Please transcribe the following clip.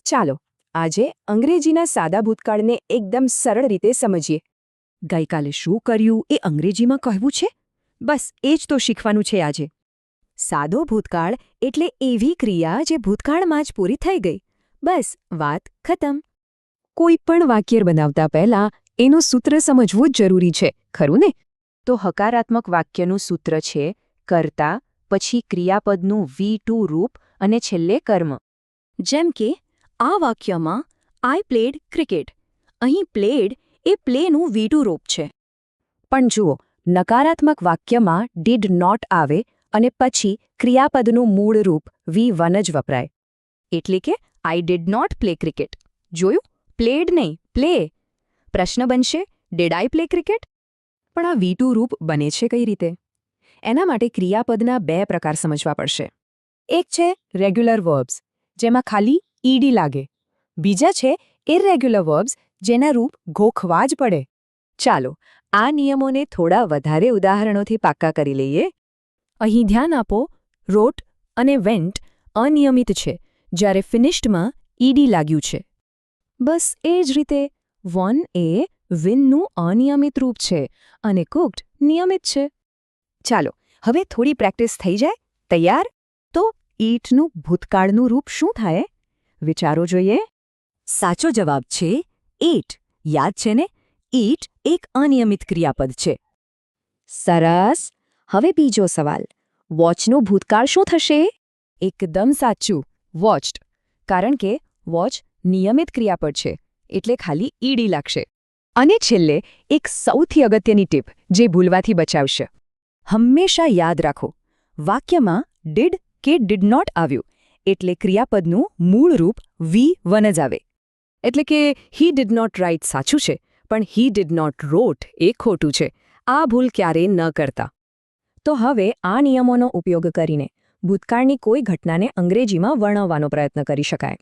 ચાલો આજે અંગ્રેજીના સાદા ભૂતકાળને એકદમ સરળ રીતે સમજીએ. ગઈકાલે શું કર્યું એ અંગ્રેજીમાં કહેવું છે? બસ એ જ તો શીખવાનું છે આજે. સાદો ભૂતકાળ એટલે એવી ક્રિયા જે ભૂતકાળમાં જ પૂરી થઈ ગઈ. બસ વાત ખતમ. કોઈ પણ વાક્ય બનાવતા પહેલા એનું સૂત્ર સમજવું જ જરૂરી છે, ખરું ને? તો હકારાત્મક વાક્યનું સૂત્ર છે કર્તા, પછી ક્રિયાપદનું V2 રૂપ અને છેલ્લે કર્મ. જેમ કે આ વાક્યમાં આઈ પ્લેડ ક્રિકેટ. અહીં પ્લેડ એ પ્લેનું V2 રૂપ છે. પણ જુઓ, નકારાત્મક વાક્યમાં ડીડ નોટ આવે અને પછી ક્રિયાપદનું મૂળ રૂપ V1 જ વપરાય. એટલે કે I did not play cricket. જોયું? પ્લેડ નહીં, પ્લે. પ્રશ્ન બનશે, ડીડ આઈ પ્લે ક્રિકેટ? પણ આ V2 રૂપ બને છે કઈ રીતે? એના માટે ક્રિયાપદના બે પ્રકાર સમજવા પડશે. એક છે રેગ્યુલર વર્બ્સ, જેમાં ખાલી ઈડી લાગે. બીજા છે ઇરરેગ્યુલર વર્બ્સ, જેના રૂપ ગોખવા જ પડે. ચાલો આ નિયમોને થોડા વધારે ઉદાહરણોથી પાક્કા કરી લઈએ. અહીં ધ્યાન આપો, રોટ અને વેન્ટ અનિયમિત છે, જ્યારે ફિનિશ્ડમાં ઈડી લાગ્યું છે. બસ એ જ રીતે વન એ વિનનું અનિયમિત રૂપ છે અને કુક્ડ નિયમિત છે. ચાલો હવે થોડી પ્રેક્ટિસ થઈ જાય. તૈયાર? તો ઈટનું ભૂતકાળનું રૂપ શું થાય? વિચારો જોઈએ. સાચો જવાબ છે ઈટ. યાદ છે ને? ઈટ એક અનિયમિત ક્રિયાપદ છે. સરસ. હવે બીજો સવાલ. વોચનું ભૂતકાળ શું થશે? એકદમ સાચું, વોચ્ડ. કારણ કે વોચ નિયમિત ક્રિયાપદ છે, એટલે ખાલી ઈડી લાગશે. અને છેલ્લે એક સૌથી અગત્યની ટીપ જે ભૂલવાથી બચાવશે. હંમેશા યાદ રાખો, વાક્યમાં ડીડ કે ડીડ નોટ આવ્યું એટલે ક્રિયાપદનું મૂળ રૂપ V1 જ આવે. એટલે કે હી ડીડ નોટ રાઇટ સાચું છે, પણ હી ડીડ નોટ રોટ એ ખોટું છે. આ ભૂલ ક્યારેય ન કરતા. તો હવે આ નિયમોનો ઉપયોગ કરીને ભૂતકાળની કોઈ ઘટનાને અંગ્રેજીમાં વર્ણવવાનો પ્રયત્ન કરી શકાય.